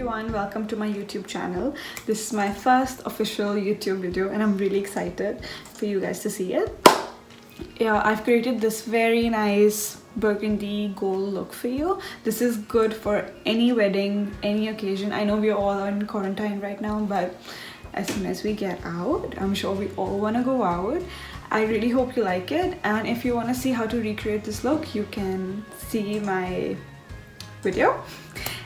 everyone, welcome to my YouTube channel. This is my first official YouTube video and I'm really excited for you guys to see it. Yeah, I've created this very nice burgundy gold look for you. This is good for any wedding, any occasion. I know we're all in quarantine right now, but as soon as we get out, I'm sure we all want to go out. I really hope you like it, and if you want to see how to recreate this look, you can see my video.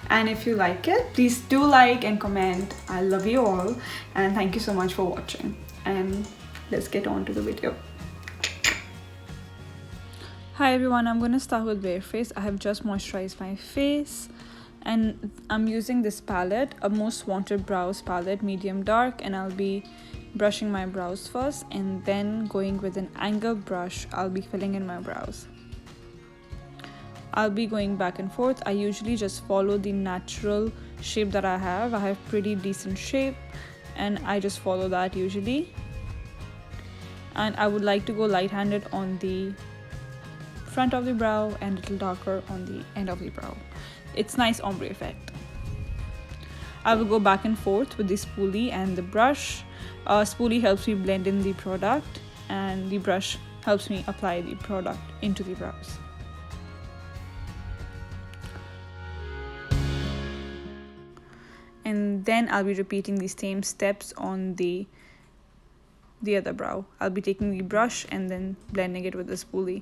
And if you like it, please do like and comment. I love you all and thank you so much for watching, and let's get on to the video. Hi everyone, I'm going to start with bare face. I have just moisturized my face and I'm using this palette, a Most Wanted Brows palette, medium dark, and I'll be brushing my brows first and then going with an angle brush. I'll be filling in my brows. I'll be going back and forth. I usually just follow the natural shape that I have. I have pretty decent shape and I just follow that usually. And I would like to go light-handed on the front of the brow and a little darker on the end of the brow. It's nice ombre effect. I will go back and forth with the spoolie and the brush. Spoolie helps me blend in the product and the brush helps me apply the product into the brows. And then I'll be repeating the same steps on the other brow. I'll be taking the brush and then blending it with the spoolie.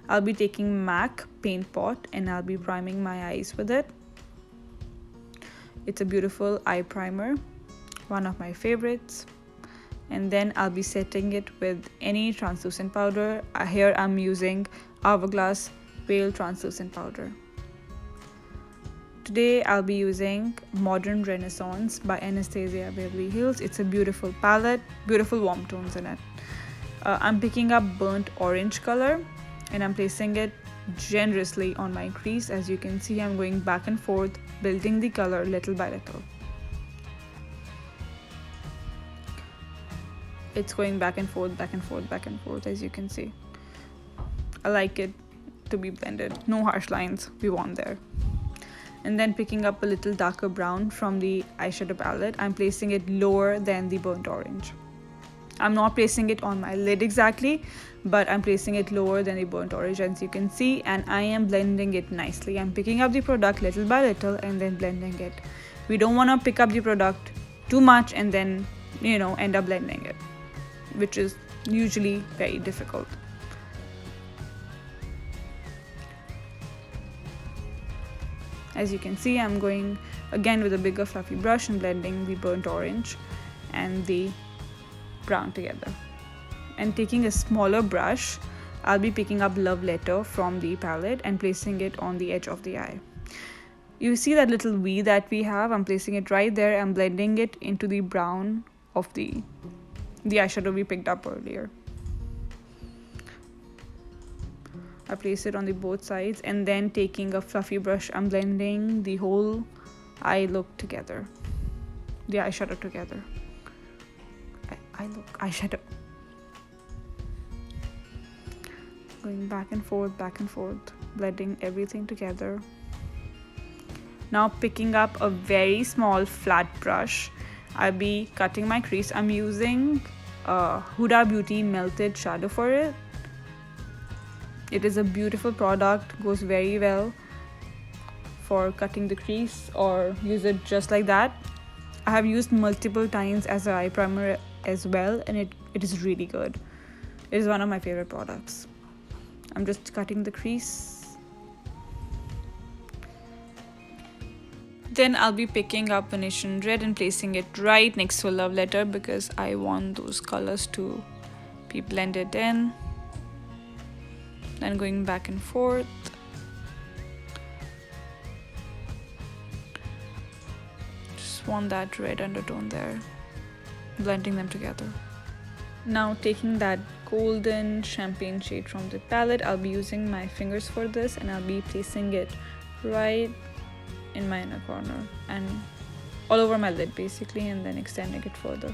I'll be taking MAC paint pot and I'll be priming my eyes with it. It's a beautiful eye primer, one of my favorites. And then I'll be setting it with any translucent powder. Here I'm using Hourglass Pale Translucent Powder. Today I'll be using Modern Renaissance by Anastasia Beverly Hills. It's a beautiful palette, beautiful warm tones in it. I'm picking up burnt orange color and I'm placing it generously on my crease. As you can see, I'm going back and forth, building the color little by little. It's going back and forth, back and forth, back and forth, as you can see. I like it to be blended. No harsh lines, we want there. And then picking up a little darker brown from the eyeshadow palette, I'm placing it lower than the burnt orange. I'm not placing it on my lid exactly, but I'm placing it lower than the burnt orange, as you can see, and I am blending it nicely. I'm picking up the product little by little and then blending it. We don't want to pick up the product too much and then, end up blending it, which is usually very difficult. As you can see, I'm going again with a bigger fluffy brush and blending the burnt orange and the brown together. And taking a smaller brush, I'll be picking up Love Letter from the palette and placing it on the edge of the eye. You see that little V that we have? I'm placing it right there and blending it into the brown of the eyeshadow we picked up earlier. I place it on the both sides and then taking a fluffy brush, I'm blending the whole eye look together, the eyeshadow together. Eyeshadow. Going back and forth, blending everything together. Now picking up a very small flat brush, I'll be cutting my crease. I'm using Huda Beauty Melted Shadow for it. It is a beautiful product, goes very well for cutting the crease or use it just like that. I have used multiple times as an eye primer as well, and it is really good. It is one of my favorite products. I'm just cutting the crease. Then I'll be picking up Venetian Red and placing it right next to Love Letter because I want those colors to be blended in. Then going back and forth. Just want that red undertone there. Blending them together. Now taking that golden champagne shade from the palette, I'll be using my fingers for this and I'll be placing it right in my inner corner and all over my lid basically, and then extending it further.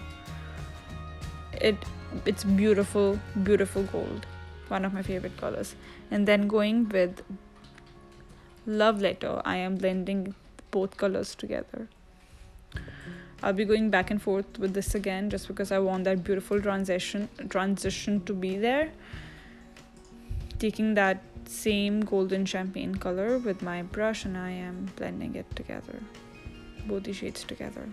It's beautiful, beautiful gold. One of my favorite colors. And then going with Love Letter, I am blending both colors together. I'll be going back and forth with this again just because I want that beautiful transition to be there. Taking that same golden champagne color with my brush, and I am blending it together, both the shades together.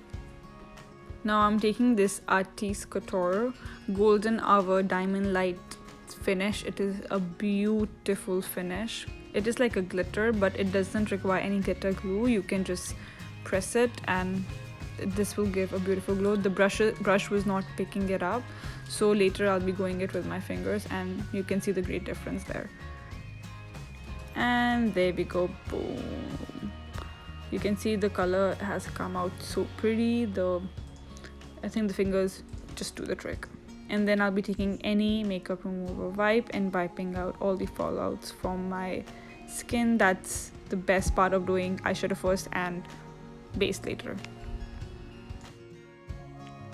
Now I'm taking this Artiste Couture Golden Hour Diamond Light finish. It is a beautiful finish. It is like a glitter, but it doesn't require any glitter glue. You can just press it and this will give a beautiful glow. The brush was not picking it up, so later I'll be going it with my fingers and you can see the great difference there. And there we go, boom. You can see the color has come out so pretty. I think the fingers just do the trick. And then I'll be taking any makeup remover wipe and wiping out all the fallouts from my skin. That's the best part of doing eyeshadow first and base later.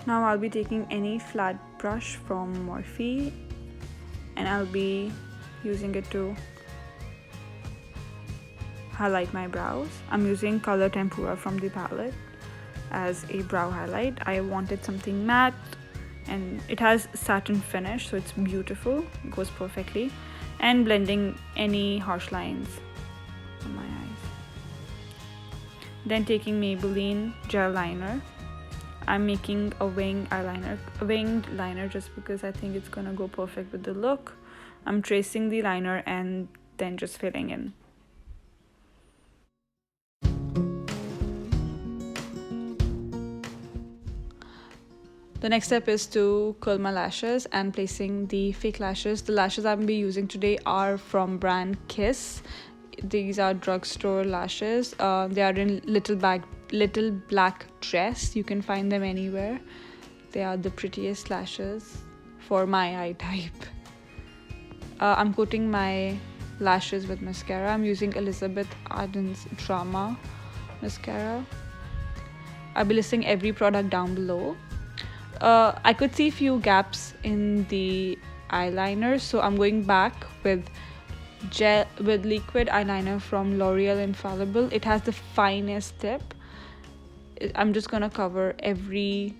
Now I'll be taking any flat brush from Morphe and I'll be using it to highlight my brows. I'm using Color Tempura from the palette as a brow highlight. I wanted something matte and it has satin finish, so it's beautiful, it goes perfectly. And blending any harsh lines on my eyes. Then taking Maybelline gel liner. I'm making a winged liner just because I think it's gonna go perfect with the look. I'm tracing the liner and then just filling in. The next step is to curl my lashes and placing the fake lashes. The lashes I'm going to be using today are from brand Kiss. These are drugstore lashes. They are in little black dress. You can find them anywhere. They are the prettiest lashes for my eye type. I'm coating my lashes with mascara. I'm using Elizabeth Arden's Drama mascara. I'll be listing every product down below. I could see few gaps in the eyeliner, so I'm going back with liquid eyeliner from L'Oreal Infallible. It has the finest tip. I'm just gonna cover every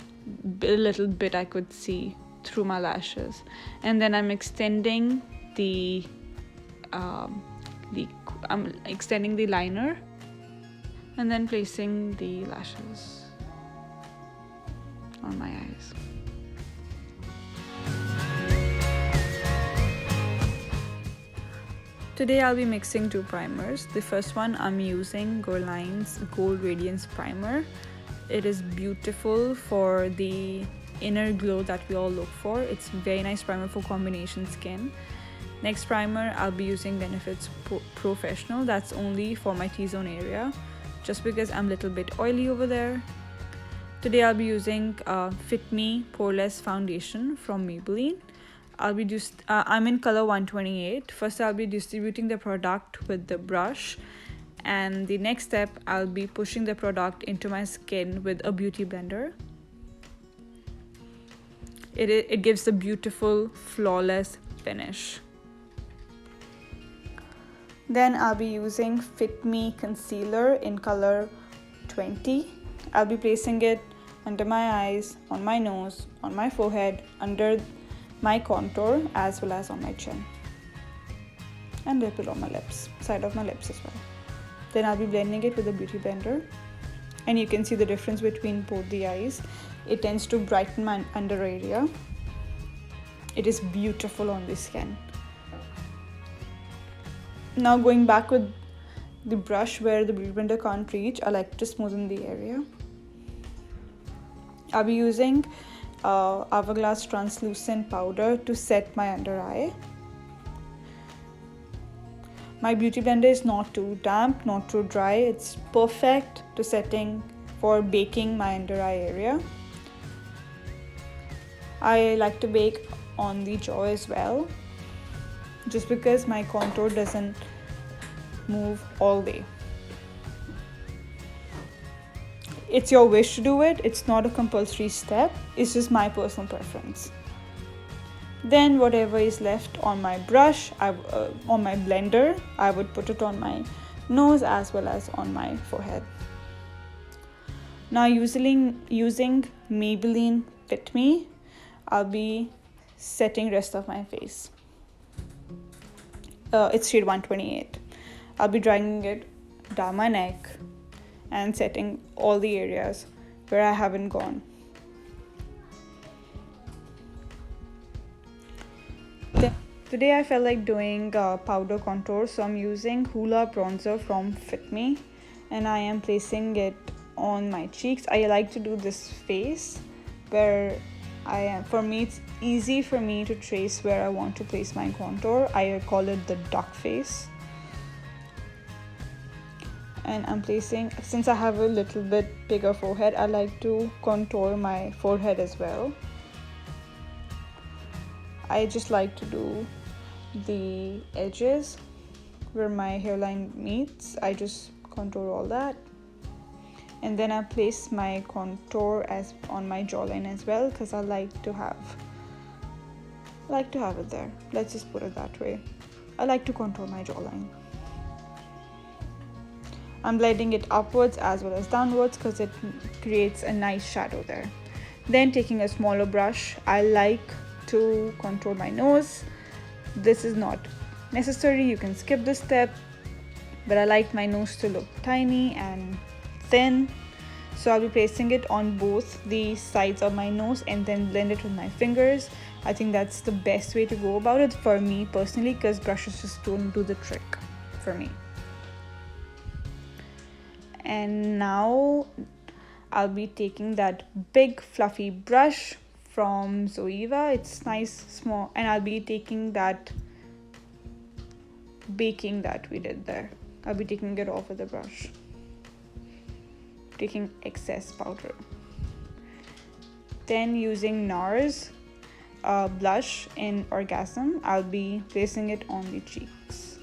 little bit I could see through my lashes, and then I'm extending the liner and then placing the lashes on my eyes. Today I'll be mixing two primers. The first one I'm using GUERLAIN's Gold Radiance Primer. It is beautiful for the inner glow that we all look for. It's a very nice primer for combination skin. Next primer I'll be using Benefit's POREfessional. That's only for my T-zone area just because I'm a little bit oily over there. Today I'll be using Fit Me Poreless Foundation from Maybelline. I'm in color 128. First I'll be distributing the product with the brush, and the next step I'll be pushing the product into my skin with a beauty blender. It gives a beautiful flawless finish. Then I'll be using Fit Me Concealer in color 20. I'll be placing it under my eyes, on my nose, on my forehead, under my contour, as well as on my chin, and a little on my lips, side of my lips as well. Then I'll be blending it with a beauty blender, and you can see the difference between both the eyes. It tends to brighten my under area. It is beautiful on the skin. Now going back with the brush where the beauty blender can't reach, I like to smoothen the area. I'll be using Hourglass translucent powder to set my under eye. My beauty blender is not too damp, not too dry. It's perfect to setting for baking my under eye area. I like to bake on the jaw as well, just because my contour doesn't move all the way. It's your wish to do it. It's not a compulsory step. It's just my personal preference. Then whatever is left on my brush, on my blender, I would put it on my nose as well as on my forehead. Now using Maybelline Fit, I'll be setting rest of my face. It's shade 128. I'll be dragging it down my neck and setting all the areas where I haven't gone. Today I felt like doing powder contour, so I'm using Hoola bronzer from Fit Me, and I am placing it on my cheeks. I like to do this face where for me it's easy for me to trace where I want to place my contour. I call it the duck face. And I'm placing, since I have a little bit bigger forehead, I like to contour my forehead as well. I just like to do the edges where my hairline meets. I just contour all that, and then I place my contour on my jawline as well, because I like to have it there. Let's just put it that way. I like to contour my jawline. I'm blending it upwards as well as downwards because it creates a nice shadow there. Then taking a smaller brush, I like to contour my nose. This is not necessary, you can skip this step, but I like my nose to look tiny and thin, so I'll be placing it on both the sides of my nose and then blend it with my fingers. I think that's the best way to go about it for me personally, because brushes just don't do the trick for me. And now I'll be taking that big fluffy brush from Zoeva. It's nice, small, and I'll be taking that baking that we did there. I'll be taking it off with the brush, taking excess powder. Then using Nars blush in Orgasm, I'll be placing it on the cheeks.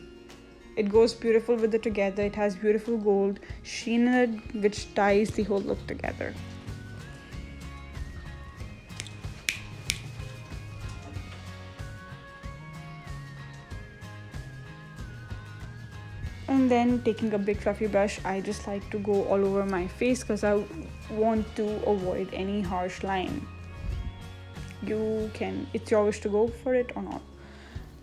It goes beautiful with it together. It has beautiful gold sheen in it, which ties the whole look together. And then taking a big fluffy brush, I just like to go all over my face because I want to avoid any harsh line. It's your wish to go for it or not.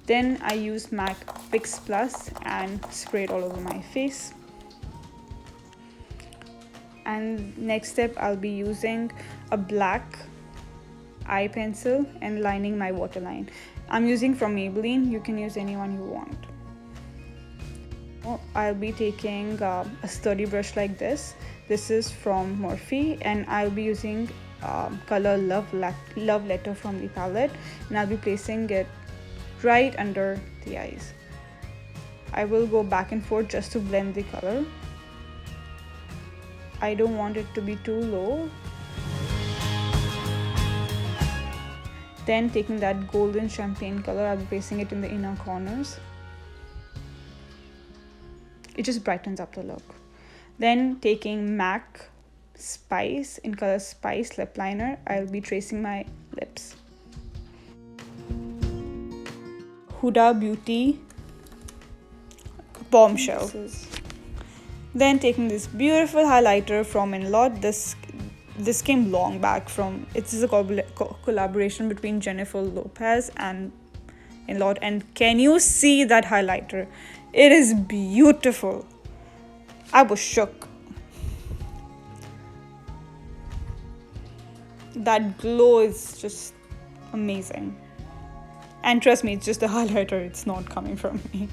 Then I use MAC Fix Plus and spray it all over my face. And next step, I'll be using a black eye pencil and lining my waterline. I'm using from Maybelline. You can use anyone you want. I'll be taking a sturdy brush like this. This is from Morphe, and I'll be using color Love Letter from the palette, and I'll be placing it right under the eyes. I will go back and forth just to blend the color. I don't want it to be too low. Then taking that golden champagne color, I'll be placing it in the inner corners. It just brightens up the look. Then taking MAC Spice in color Spice lip liner, I'll be tracing my lips. Huda Beauty Bombshell. Then taking this beautiful highlighter from Inlot. This came long back from, it's a collaboration between Jennifer Lopez and Inlot, and can you see that highlighter? It is beautiful. I was shook. That glow is just amazing. And trust me, it's just a highlighter, it's not coming from me.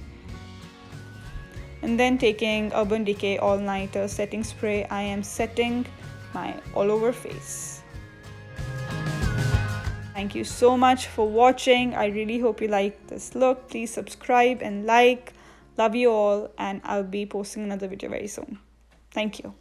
And then taking Urban Decay All Nighter setting spray, I am setting my all over face. Thank you so much for watching. I really hope you like this look. Please subscribe and like. Love you all, and I'll be posting another video very soon. Thank you.